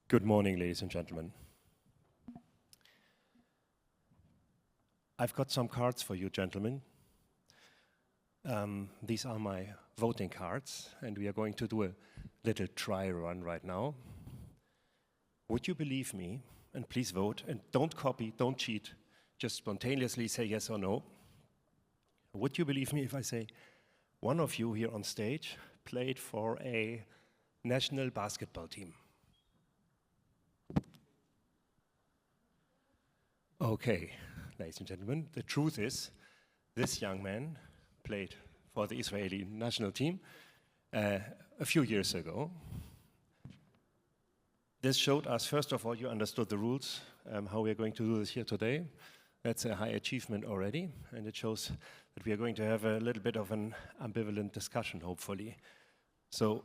Good morning, ladies and gentlemen. I've got some cards for you, gentlemen. These are my voting cards, and we are going to do a little try run right now. Would you believe me? And please vote, and don't copy, don't cheat. Just spontaneously say yes or no. Would you believe me if I say one of you here on stage played for a national basketball team? Okay, ladies and gentlemen, the truth is this young man played for the Israeli national team a few years ago. This showed us, first of all, you understood the rules, how we are going to do this here today. That's a high achievement already, and it shows that we are going to have a little bit of an ambivalent discussion, hopefully. So,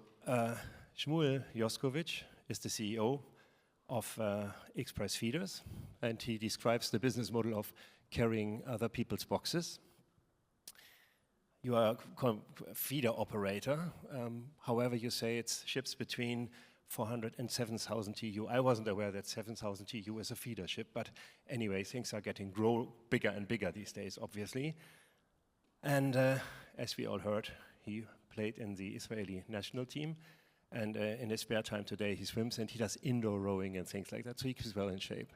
Shmuel Yoskovitz is the CEO of Express Feeders, and he describes the business model of carrying other people's boxes. You are a feeder operator. However, you say it's ships between 400 and 7,000 TEU. I wasn't aware that 7,000 TEU is a feeder ship, but anyway, things are getting bigger and bigger these days, obviously. And as we all heard, he played in the Israeli national team, and in his spare time today he swims and he does indoor rowing and things like that, so he keeps well in shape.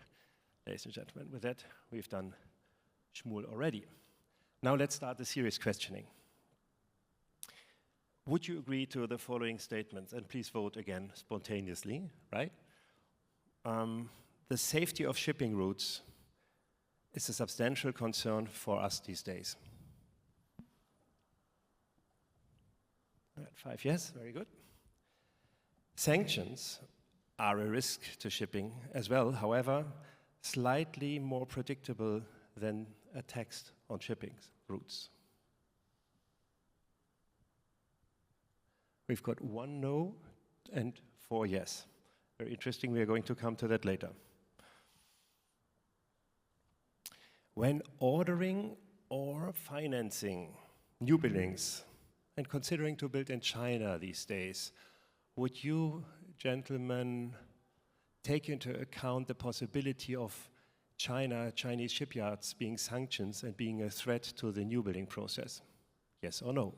Ladies and gentlemen, with that, we've done Shmuel already. Now let's start the serious questioning. Would you agree to the following statements? And please vote again spontaneously, right? The safety of shipping routes is a substantial concern for us these days. All right, 5 yes, very good. Sanctions are a risk to shipping as well, however, slightly more predictable than a tax on shipping routes. We've got 1 no and 4 yes. Very interesting, we are going to come to that later. When ordering or financing new buildings and considering to build in China these days, would you, gentlemen, take into account the possibility of Chinese shipyards being sanctioned and being a threat to the new building process? Yes or no?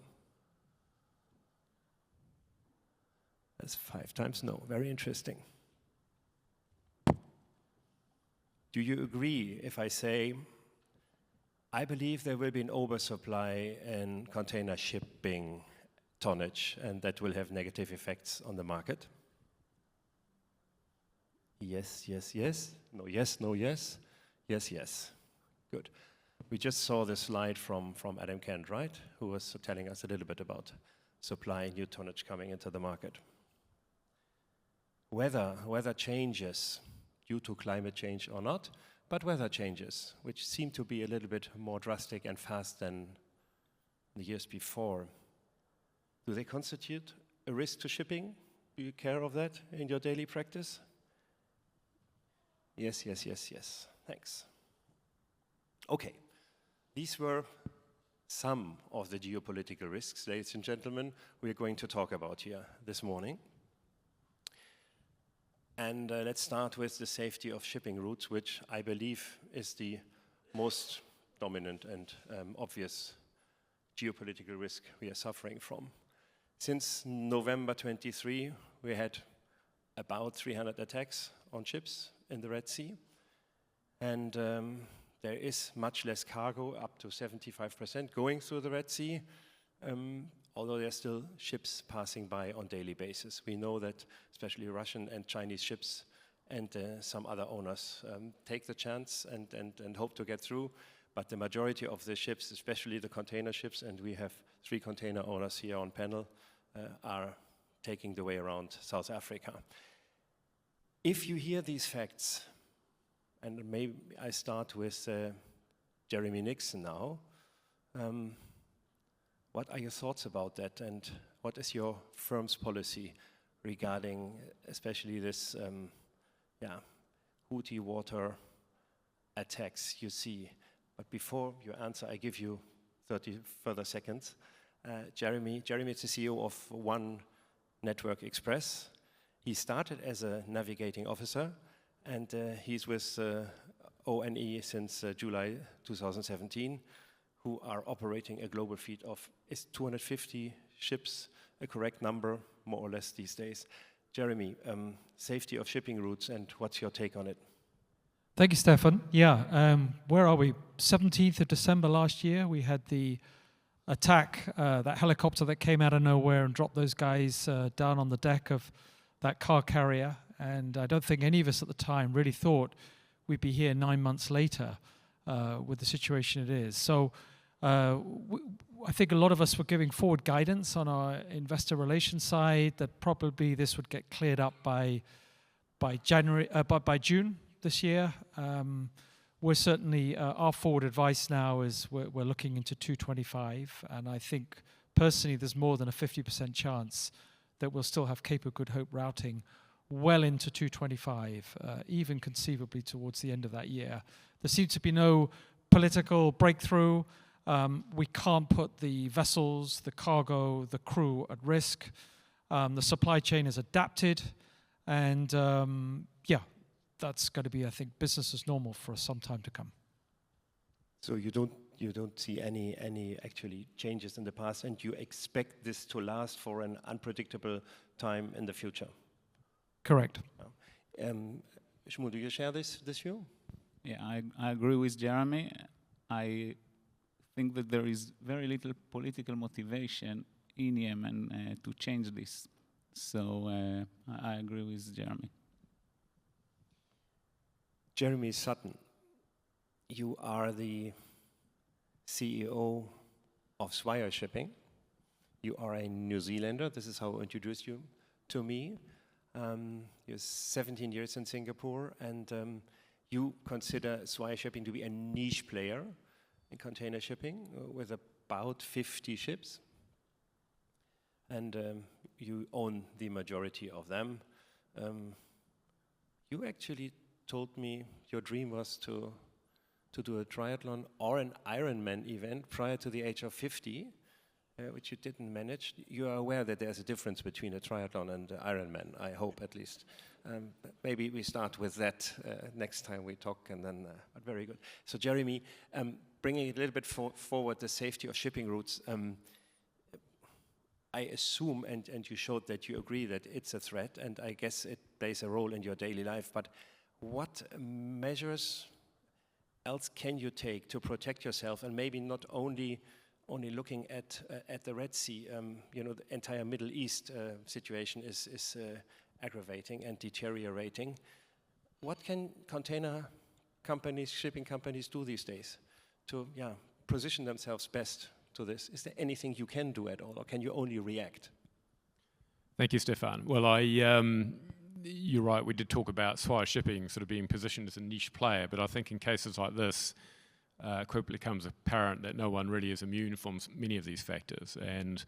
That's 5 times no. Very interesting. Do you agree if I say, I believe there will be an oversupply in container shipping tonnage, and that will have negative effects on the market? Yes, yes, yes. No, yes, no, yes. Yes, yes. Good. We just saw the slide from Adam Kent, right? Who was telling us a little bit about supply, new tonnage coming into the market. Weather changes due to climate change or not, but weather changes, which seem to be a little bit more drastic and fast than the years before. Do they constitute a risk to shipping? Do you care of that in your daily practice? Yes, yes, yes, yes. Thanks. Okay, these were some of the geopolitical risks, ladies and gentlemen, we are going to talk about here this morning. And let's start with the safety of shipping routes, which I believe is the most dominant and obvious geopolitical risk we are suffering from. Since November 23, we had about 300 attacks on ships in the Red Sea. And there is much less cargo, up to 75%, going through the Red Sea, although there are still ships passing by on a daily basis. We know that especially Russian and Chinese ships and some other owners take the chance and hope to get through. But the majority of the ships, especially the container ships, and we have 3 container owners here on panel, are taking the way around South Africa. If you hear these facts, and maybe I start with Jeremy Nixon now, what are your thoughts about that, and what is your firm's policy regarding especially this Houthi water attacks you see? But before you answer, I give you 30 further seconds. Jeremy is the CEO of One Network Express, He started as a navigating officer, and he's with ONE since July 2017, who are operating a global fleet of 250 ships, a correct number, more or less these days. Jeremy, safety of shipping routes, and what's your take on it? Thank you, Stefan. Yeah, where are we? 17th of December last year, we had the attack, that helicopter that came out of nowhere and dropped those guys down on the deck of that car carrier. And I don't think any of us at the time really thought we'd be here 9 months later with the situation it is. So I think a lot of us were giving forward guidance on our investor relations side that probably this would get cleared up by June this year. We're certainly, our forward advice now is we're looking into 225, and I think personally there's more than a 50% chance that we'll still have Cape of Good Hope routing well into 225, even conceivably towards the end of that year. There seems to be no political breakthrough. We can't put the vessels, the cargo, the crew at risk. The supply chain is adapted, and yeah, that's going to be, I think, business as normal for some time to come. So you don't see any actually changes in the past, and you expect this to last for an unpredictable time in the future? Correct. Shmuel, do you share this view? Yeah, I agree with Jeremy. I think that there is very little political motivation in Yemen to change this. So I agree with Jeremy. Jeremy Sutton, you are the CEO of Swire Shipping. You are a New Zealander. This is how I introduced you to me. You're 17 years in Singapore, and you consider Swire Shipping to be a niche player in container shipping with about 50 ships. And you own the majority of them. You actually told me your dream was to do a triathlon or an Ironman event prior to the age of 50, which you didn't manage. You are aware that there's a difference between a triathlon and Ironman, I hope at least. Maybe we start with that next time we talk, and then, but very good. So Jeremy, bringing it a little bit forward, the safety of shipping routes, I assume, and you showed that you agree that it's a threat, and I guess it plays a role in your daily life, but what measures else can you take to protect yourself, and maybe not only looking at the Red Sea? You know, the entire Middle East situation is aggravating and deteriorating. What can container companies, shipping companies do these days to position themselves best to this? Is there anything you can do at all, or can you only react? Thank you, Stefan. Well, you're right, we did talk about Swire Shipping sort of being positioned as a niche player, but I think in cases like this, quickly becomes apparent that no one really is immune from many of these factors. And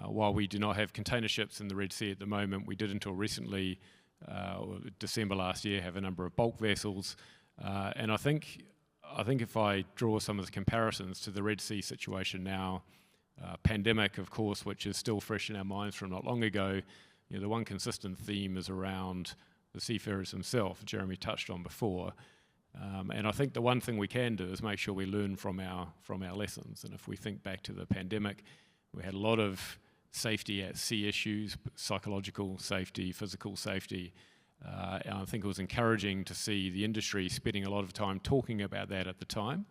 while we do not have container ships in the Red Sea at the moment, we did until recently, December last year, have a number of bulk vessels. And I think if I draw some of the comparisons to the Red Sea situation now, pandemic, of course, which is still fresh in our minds from not long ago, you know, the one consistent theme is around the seafarers themselves, Jeremy touched on before. And I think the one thing we can do is make sure we learn from our lessons. And if we think back to the pandemic, we had a lot of safety at sea issues, psychological safety, physical safety. And I think it was encouraging to see the industry spending a lot of time talking about that at the time.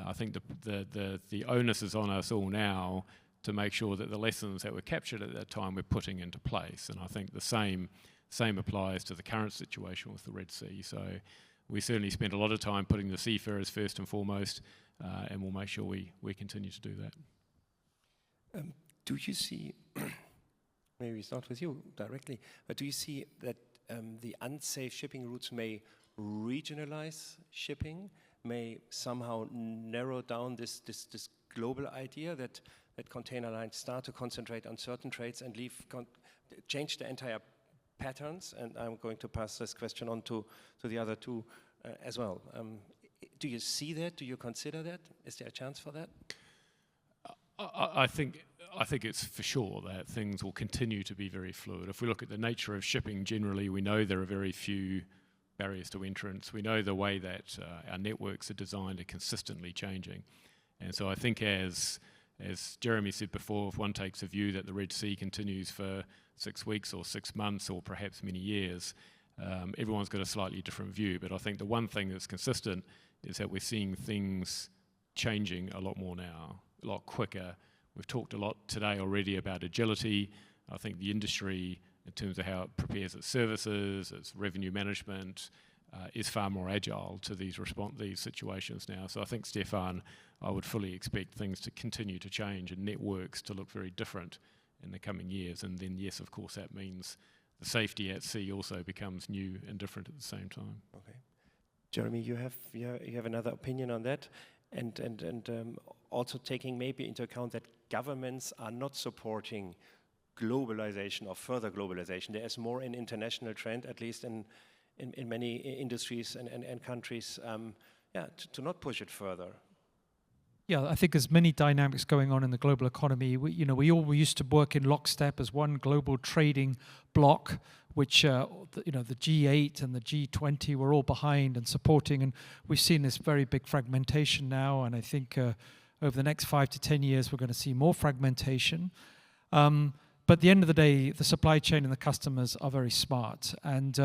I think the onus is on us all now to make sure that the lessons that were captured at that time we're putting into place. And I think the same applies to the current situation with the Red Sea. So we certainly spent a lot of time putting the seafarers first and foremost, and we'll make sure we continue to do that. Do you see, maybe it's not with you directly, but do you see that the unsafe shipping routes may regionalize shipping, may somehow narrow down this global idea that container lines start to concentrate on certain trades and change the entire patterns? And I'm going to pass this question on to the other two as well. Do you see that? Do you consider that? Is there a chance for that? I think it's for sure that things will continue to be very fluid. If we look at the nature of shipping generally, we know there are very few barriers to entrance. We know the way that our networks are designed are consistently changing. And so I think as Jeremy said before, if one takes a view that the Red Sea continues for 6 weeks or 6 months or perhaps many years, everyone's got a slightly different view. But I think the one thing that's consistent is that we're seeing things changing a lot more now, a lot quicker. We've talked a lot today already about agility. I think the industry, in terms of how it prepares its services, its revenue management, is far more agile to these situations now. So I think, Stefan, I would fully expect things to continue to change and networks to look very different in the coming years. And then, yes, of course, that means the safety at sea also becomes new and different at the same time. Okay. Jeremy, you have another opinion on that? And also taking maybe into account that governments are not supporting globalization or further globalization. There is more an international trend, at least in many industries and countries, to not push it further. Yeah, I think there's many dynamics going on in the global economy. We all used to work in lockstep as one global trading bloc, which the G8 and the G20 were all behind and supporting, and we've seen this very big fragmentation now. And I think over the next 5 to 10 years, we're going to see more fragmentation. But at the end of the day, the supply chain and the customers are very smart. And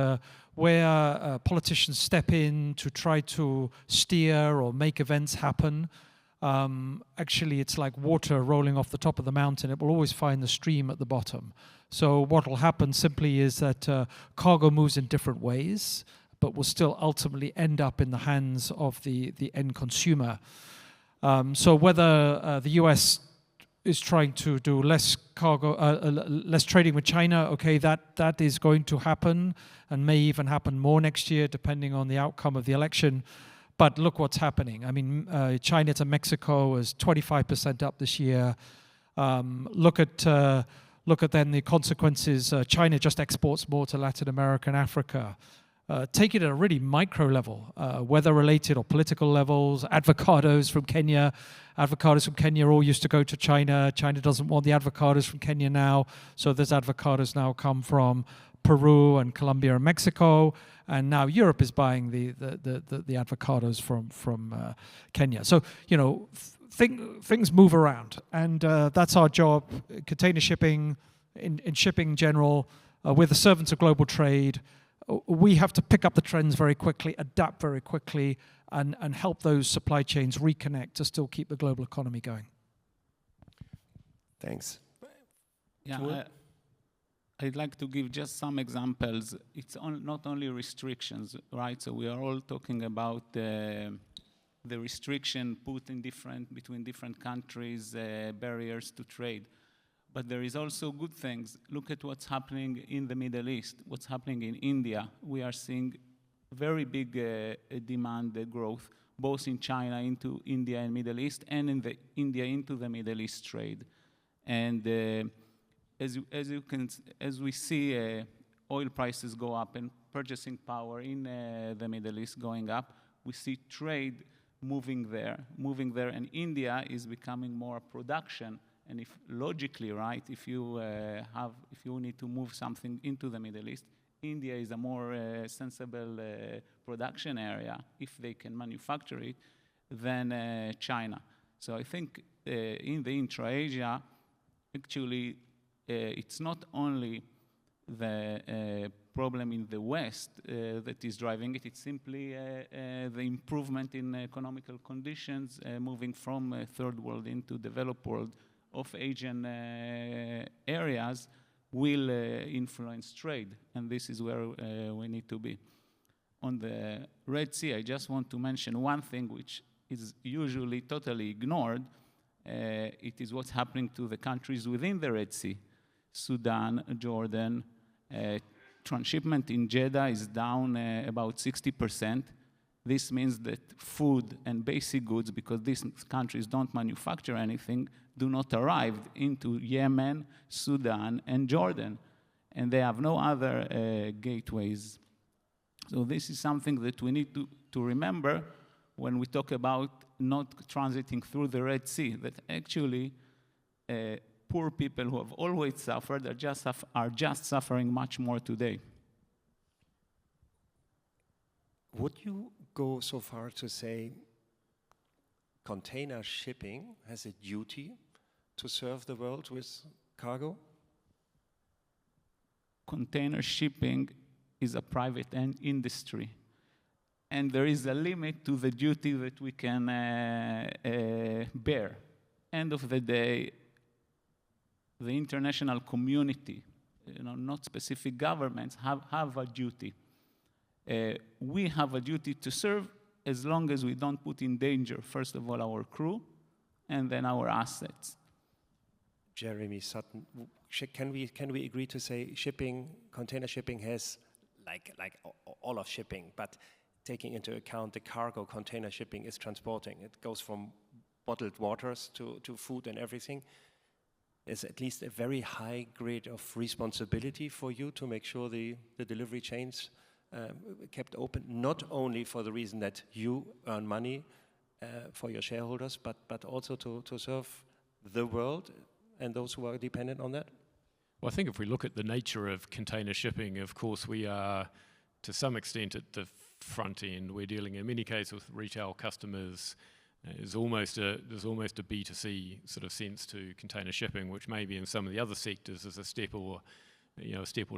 where politicians step in to try to steer or make events happen, actually it's like water rolling off the top of the mountain. It will always find the stream at the bottom. So what will happen simply is that cargo moves in different ways, but will still ultimately end up in the hands of the end consumer. So whether the US is trying to do less trading with China, okay, that is going to happen and may even happen more next year depending on the outcome of the election. But look what's happening. I mean, China to Mexico is 25% up this year. Look at then the consequences. China just exports more to Latin America and Africa. Take it at a really micro level, weather-related or political levels. Avocados from Kenya all used to go to China. China doesn't want the avocados from Kenya now, so there's avocados now come from Peru and Colombia and Mexico, and now Europe is buying the avocados from Kenya. So things move around, and that's our job. Container shipping, in shipping in general, we're the servants of global trade. We have to pick up the trends very quickly, adapt very quickly, and help those supply chains reconnect to still keep the global economy going. Thanks. Yeah, I'd like to give just some examples. It's not only restrictions, right? So we are all talking about the restriction put in between different countries, barriers to trade. But there is also good things. Look at what's happening in the Middle East, what's happening in India. We are seeing very big demand growth, both in China into India and Middle East, and in the India into the Middle East trade. And as we see oil prices go up and purchasing power in the Middle East going up, we see trade moving there, and India is becoming more production. And if logically, right, if you need to move something into the Middle East, India is a more sensible production area if they can manufacture it than China. So I think in the intra-Asia, actually, it's not only the problem in the West that is driving it. It's simply the improvement in economical conditions, moving from third world into developed world of Asian areas will influence trade, and this is where we need to be. On the Red Sea, I just want to mention one thing which is usually totally ignored. It is what's happening to the countries within the Red Sea. Sudan, Jordan, transshipment in Jeddah is down about 60%. This means that food and basic goods, because these countries don't manufacture anything, do not arrive into Yemen, Sudan, and Jordan. And they have no other gateways. So this is something that we need to remember when we talk about not transiting through the Red Sea, that actually poor people who have always suffered are just suffering much more today. Would you go so far to say container shipping has a duty to serve the world with cargo? Container shipping is a private industry, and there is a limit to the duty that we can bear. End of the day, the international community, not specific governments, have a duty. We have a duty to serve as long as we don't put in danger, first of all, our crew, and then our assets. Jeremy, Sutton, can we agree to say container shipping has, like all of shipping, but taking into account the cargo container shipping is transporting? It goes from bottled waters to food and everything. There's at least a very high grade of responsibility for you to make sure the delivery chains kept open, not only for the reason that you earn money for your shareholders, but also to serve the world and those who are dependent on that? Well, I think if we look at the nature of container shipping, of course, we are to some extent at the front end. We're dealing in many cases with retail customers. There's almost a B2C sort of sense to container shipping, which maybe in some of the other sectors is a step or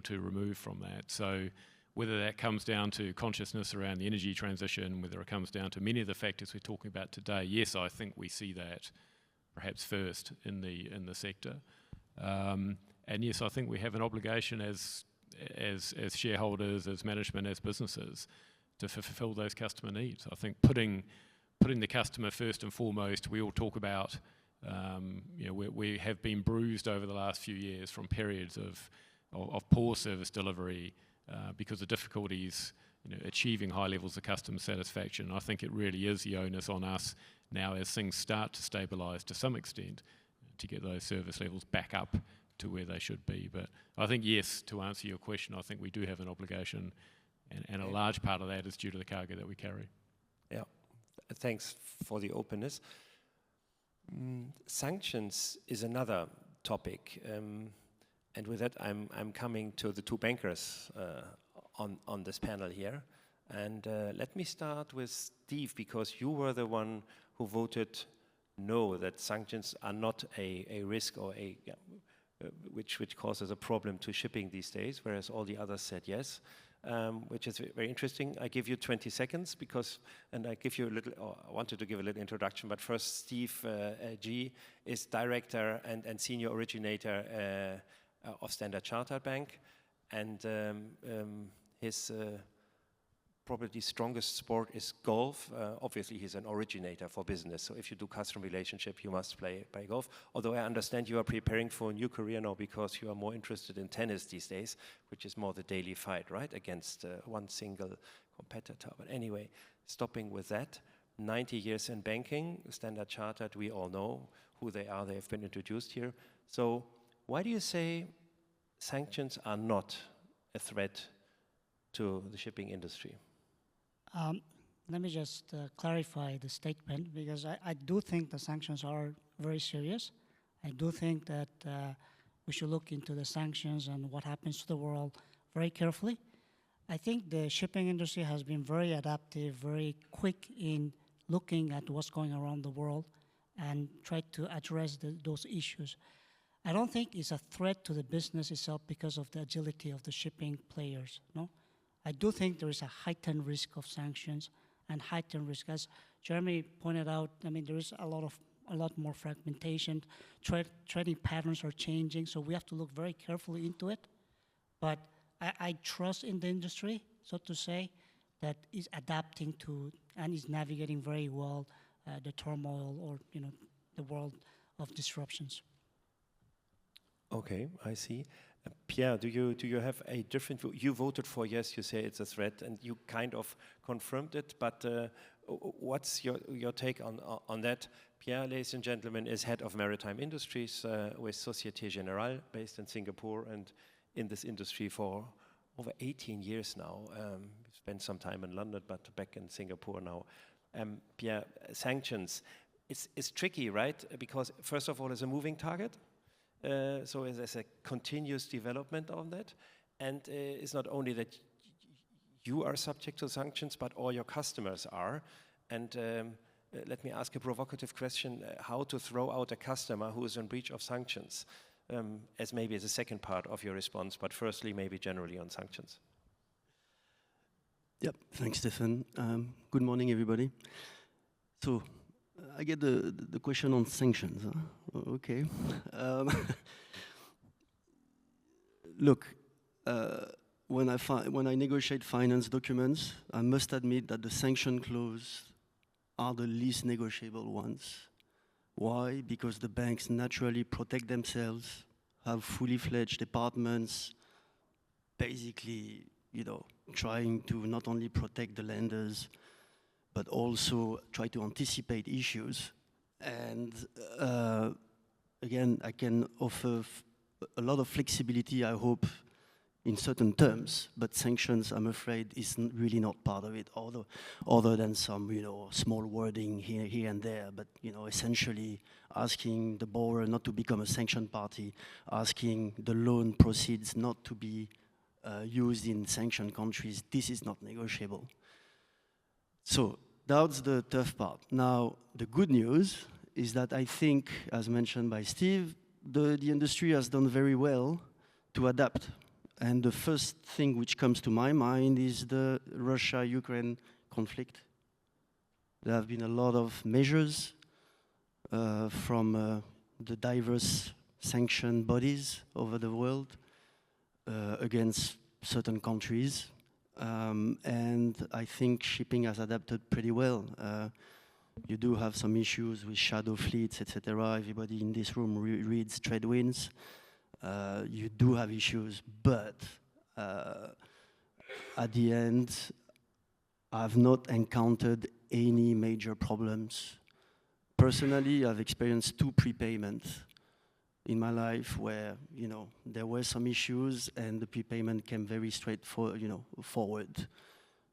two removed from that. So whether that comes down to consciousness around the energy transition, whether it comes down to many of the factors we're talking about today, yes, I think we see that perhaps first in the sector. And yes, I think we have an obligation as shareholders, as management, as businesses to fulfill those customer needs. I think putting the customer first and foremost. We all talk about, we have been bruised over the last few years from periods of poor service delivery because of difficulties, achieving high levels of customer satisfaction. I think it really is the onus on us now as things start to stabilise to some extent to get those service levels back up to where they should be. But I think, yes, to answer your question, I think we do have an obligation, and a large part of that is due to the cargo that we carry. Yeah. Thanks for the openness. Sanctions is another topic, and with that I'm coming to the two bankers on this panel here. And let me start with Steve, because you were the one who voted no, that sanctions are not a risk or which causes a problem to shipping these days, whereas all the others said yes. Which is very interesting. I give you 20 seconds and I give you I wanted to give a little introduction, but first Steve G is director and senior originator of Standard Chartered Bank, and his probably strongest sport is golf. Obviously he's an originator for business, so if you do customer relationship, you must play golf. Although I understand you are preparing for a new career now because you are more interested in tennis these days, which is more the daily fight, right, against one single competitor. But anyway, stopping with that, 90 years in banking, Standard Chartered, we all know who they are. They have been introduced here. So why do you say sanctions are not a threat to the shipping industry? Let me just clarify the statement, because I do think the sanctions are very serious. I do think that we should look into the sanctions and what happens to the world very carefully. I think the shipping industry has been very adaptive, very quick in looking at what's going around the world and try to address those issues. I don't think it's a threat to the business itself because of the agility of the shipping players, no? I do think there is a heightened risk of sanctions and heightened risk. As Jeremy pointed out, I mean, there is a lot more fragmentation. Trading patterns are changing, so we have to look very carefully into it. But I trust in the industry, so to say, that is adapting to and is navigating very well the turmoil or the world of disruptions. Okay, I see. Pierre, do you have a different view? You voted for yes, you say it's a threat, and you kind of confirmed it, but what's your take on that? Pierre, ladies and gentlemen, is head of maritime industries with Société Generale, based in Singapore, and in this industry for over 18 years now. Spent some time in London, but back in Singapore now. Pierre, sanctions, it's tricky, right? Because first of all, it's a moving target. So there's a continuous development on that. And it's not only that you are subject to sanctions, but all your customers are. And let me ask a provocative question, how to throw out a customer who is in breach of sanctions, as maybe as a second part of your response, but firstly, maybe generally on sanctions. Yep, thanks, Stefan. Good morning, everybody. So, I get the question on sanctions. Huh? Okay. Look, when I negotiate finance documents, I must admit that the sanction clause are the least negotiable ones. Why? Because the banks naturally protect themselves, have fully fledged departments, basically, you know, trying to not only protect the lenders, but also try to anticipate issues. And again, I can offer a lot of flexibility, I hope, in certain terms, but sanctions, I'm afraid, is really not part of it, other than some, you know, small wording here and there. But, you know, essentially asking the borrower not to become a sanctioned party, asking the loan proceeds not to be used in sanctioned countries, this is not negotiable. So that's the tough part. Now, the good news is that I think, as mentioned by Steve, the industry has done very well to adapt. And the first thing which comes to my mind is the Russia-Ukraine conflict. There have been a lot of measures from the diverse sanctioned bodies over the world against certain countries. And I think shipping has adapted pretty well. You do have some issues with shadow fleets, etc. Everybody in this room reads trade winds. You do have issues, but at the end, I've not encountered any major problems. Personally, I've experienced 2 prepayments in my life where, you know, there were some issues and the prepayment came very forward.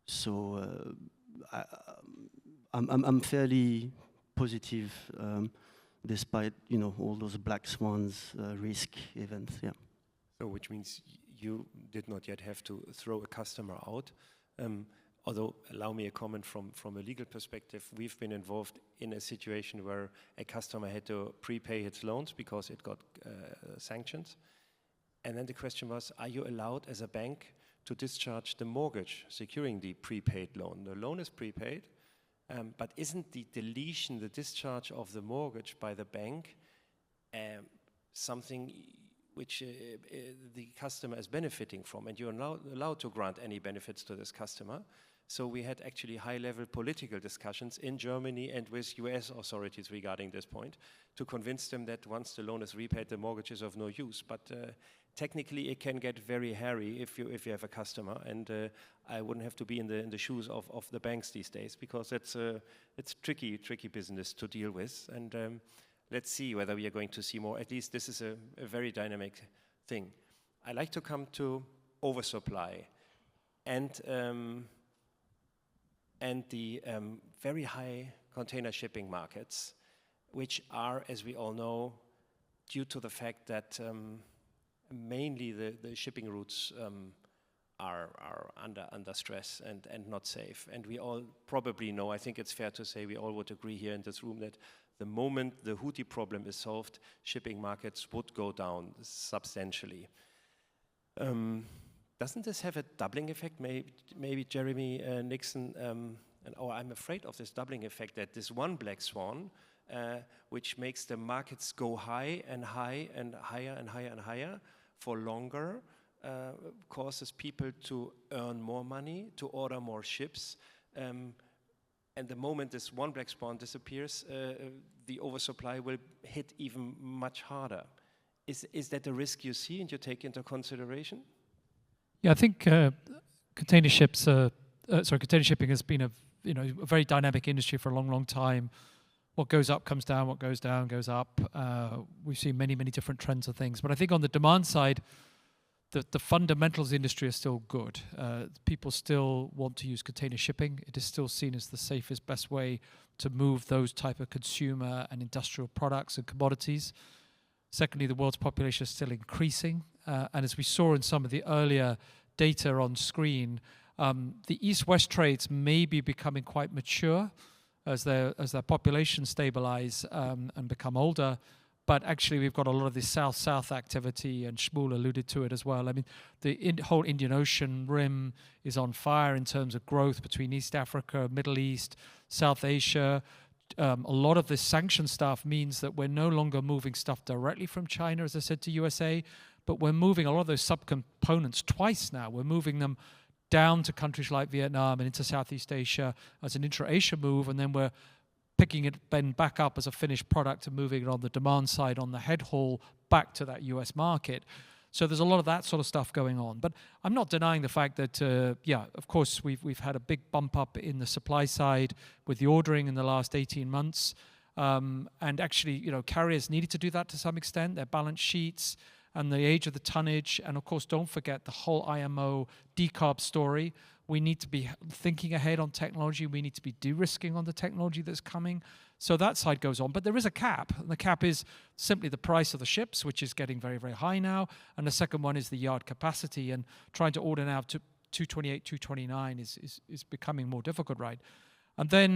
So I'm fairly positive. Despite, you know, all those black swans risk events, yeah. So which means you did not yet have to throw a customer out. Although, allow me a comment from a legal perspective, we've been involved in a situation where a customer had to prepay its loans because it got sanctions. And then the question was, are you allowed as a bank to discharge the mortgage securing the prepaid loan? The loan is prepaid. But isn't the deletion, the discharge of the mortgage by the bank something which the customer is benefiting from? And you're not allowed to grant any benefits to this customer. So we had actually high-level political discussions in Germany and with US authorities regarding this point to convince them that once the loan is repaid, the mortgage is of no use. But technically, it can get very hairy if you have a customer, and I wouldn't have to be in the shoes of the banks these days, because it's tricky business to deal with. And let's see whether we are going to see more. At least this is a very dynamic thing. I like to come to oversupply and the very high container shipping markets, which are, as we all know, due to the fact that mainly the shipping routes are under stress and not safe. And we all probably know, I think it's fair to say we all would agree here in this room that the moment the Houthi problem is solved, shipping markets would go down substantially. Doesn't this have a doubling effect? Maybe Jeremy, Nixon, I'm afraid of this doubling effect, that this one black swan, which makes the markets go high and high and higher and higher and higher for longer, causes people to earn more money, to order more ships. And the moment this one black swan disappears, the oversupply will hit even much harder. Is that a risk you see and you take into consideration? Yeah, I think container shipping has been a very dynamic industry for a long time. What goes up comes down, what goes down goes up. We've seen many different trends of things. But I think on the demand side, the fundamentals of the industry are still good. People still want to use container shipping. It is still seen as the safest, best way to move those type of consumer and industrial products and commodities. Secondly, the world's population is still increasing. And as we saw in some of the earlier data on screen, the east-west trades may be becoming quite mature as their population stabilize and become older. But actually, we've got a lot of this south-south activity, and Shmuel alluded to it as well. I mean, the whole Indian Ocean rim is on fire in terms of growth between East Africa, Middle East, South Asia. A lot of this sanction stuff means that we're no longer moving stuff directly from China, as I said, to USA, but we're moving a lot of those subcomponents twice now. We're moving them down to countries like Vietnam and into Southeast Asia as an intra-Asia move, and then we're picking it then back up as a finished product and moving it on the demand side on the head haul back to that US market. So there's a lot of that sort of stuff going on. But I'm not denying the fact that, yeah, of course, we've had a big bump up in the supply side with the ordering in the last 18 months. And actually, you know, carriers needed to do that to some extent, their balance sheets and the age of the tonnage. And of course, don't forget the whole IMO decarb story. We need to be thinking ahead on technology. We need to be de-risking on the technology that's coming. So that side goes on. But there is a cap. And the cap is simply the price of the ships, which is getting very, very high now. And the second one is the yard capacity. And trying to order now to 228, 229 is becoming more difficult, right? And then,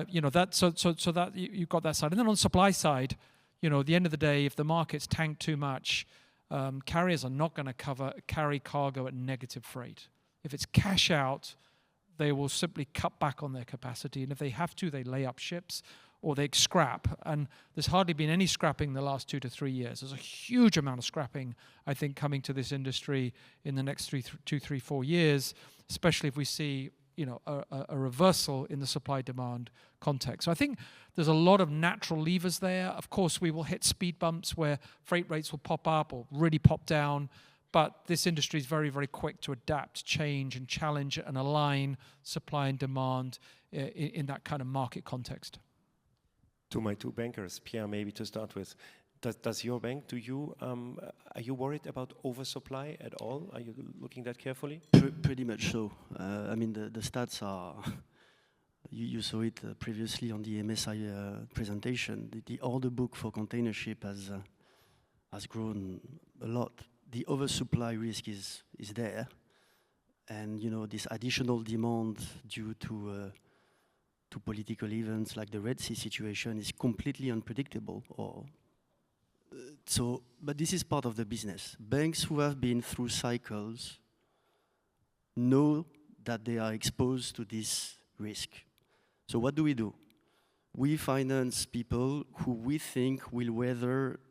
you know, that so that you've got that side. And then on the supply side, you know, at the end of the day, if the market's tanked too much, carriers are not going to carry cargo at negative freight. If it's cash out, they will simply cut back on their capacity. And if they have to, they lay up ships or they scrap. And there's hardly been any scrapping in the last 2 to 3 years. There's a huge amount of scrapping, I think, coming to this industry in the next 2, 3, 4 years, especially if we see, you know, a reversal in the supply-demand context. So I think there's a lot of natural levers there. Of course, we will hit speed bumps where freight rates will pop up or really pop down. But this industry is very, very quick to adapt, change, and challenge and align supply and demand in that kind of market context. To my two bankers, Pierre, maybe to start with, does your bank, are you worried about oversupply at all? Are you looking that carefully? Pretty much so. I mean, the stats are, you saw it previously on the MSI presentation. The order book for container ship has grown a lot. The oversupply risk is there, and you know, this additional demand due to political events like the Red Sea situation is completely unpredictable. But this is part of the business. Banks who have been through cycles know that they are exposed to this risk. So what do? We finance people who we think will weather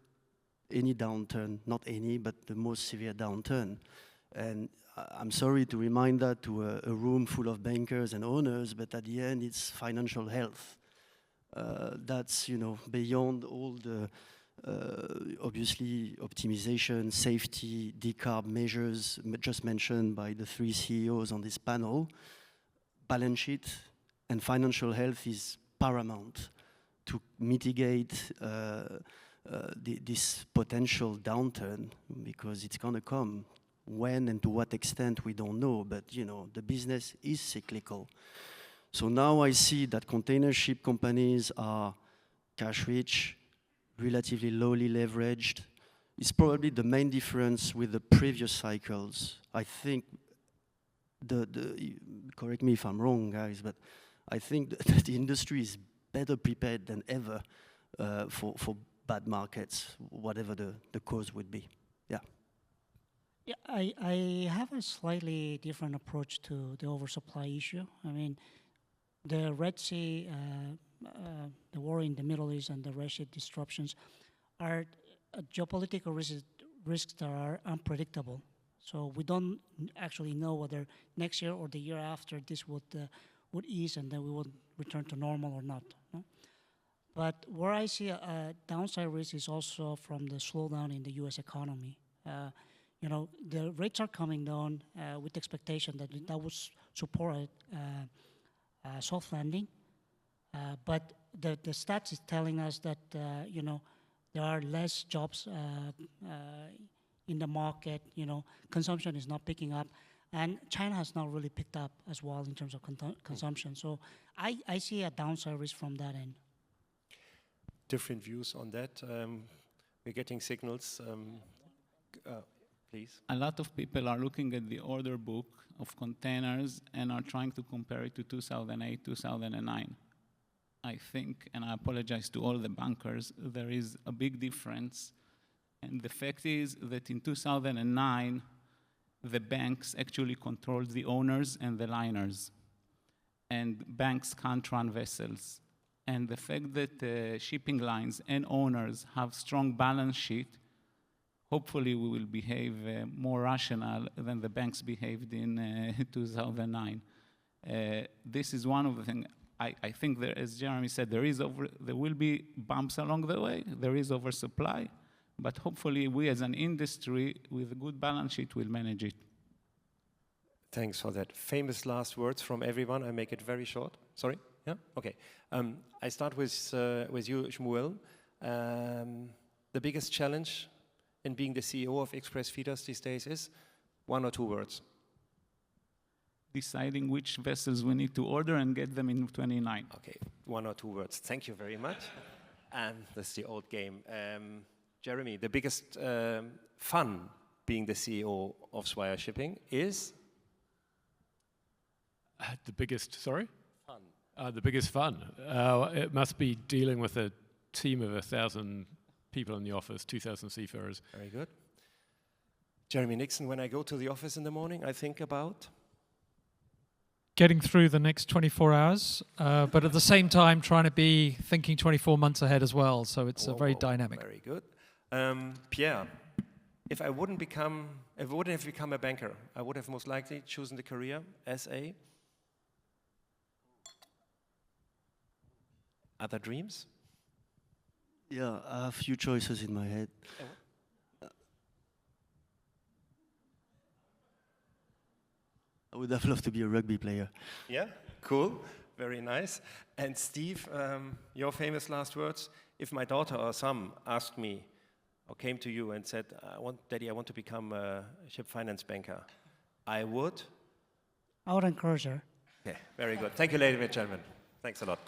any downturn, not any, but the most severe downturn. And I'm sorry to remind that to a room full of bankers and owners, but at the end, it's financial health. That's, you know, beyond all the, obviously, optimization, safety, decarb measures just mentioned by the 3 CEOs on this panel. Balance sheet and financial health is paramount to mitigate this potential downturn, because it's going to come. When and to what extent, we don't know, but you know, the business is cyclical. So now I see that container ship companies are cash rich, relatively lowly leveraged. It's probably the main difference with the previous cycles. I think, correct me if I'm wrong, guys, but I think that the industry is better prepared than ever for bad markets, whatever the cause would be. Yeah. Yeah, I have a slightly different approach to the oversupply issue. I mean, the Red Sea, the war in the Middle East and the Red Sea disruptions are geopolitical risks that are unpredictable. So we don't actually know whether next year or the year after this would ease and then we would return to normal or not. No? But where I see a downside risk is also from the slowdown in the U.S. economy. You know, the rates are coming down with the expectation that would support a soft landing. But the stats is telling us that, you know, there are less jobs in the market, consumption is not picking up. And China has not really picked up as well in terms of consumption. So I see a downside risk from that end. Different views on that. We're getting signals. Please. A lot of people are looking at the order book of containers and are trying to compare it to 2008, 2009. I think, and I apologize to all the bankers, there is a big difference. And the fact is that in 2009, the banks actually controlled the owners and the liners. And banks can't run vessels. And the fact that shipping lines and owners have strong balance sheet, hopefully we will behave more rational than the banks behaved in 2009. This is one of the things. I think that, as Jeremy said, there will be bumps along the way. There is oversupply. But hopefully we as an industry with a good balance sheet will manage it. Thanks for that. Famous last words from everyone. I make it very short. Sorry? Yeah? Okay. I start with you, Shmuel. The biggest challenge in being the CEO of Express Feeders these days is 1 or 2 words. Deciding which vessels we need to order and get them in 29. Okay, 1 or 2 words. Thank you very much. That's the old game. Jeremy, the biggest fun being the CEO of Swire Shipping is? The biggest, sorry? Fun. The biggest fun. It must be dealing with a team of 1,000 people in the office, 2,000 seafarers. Very good. Jeremy Nixon, when I go to the office in the morning, I think about? Getting through the next 24 hours, but at the same time trying to be thinking 24 months ahead as well. So it's very dynamic. Very good. Pierre, if I wouldn't have become a banker, I would have most likely chosen the career as a... Other dreams? Yeah, I have a few choices in my head. I would have loved to be a rugby player. Yeah, cool, very nice. And Steve, your famous last words, if my daughter or son asked me or came to you and said, Daddy, I want to become a ship finance banker, I would? I would encourage her. Okay, very good. Thank you, ladies and gentlemen. Thanks a lot.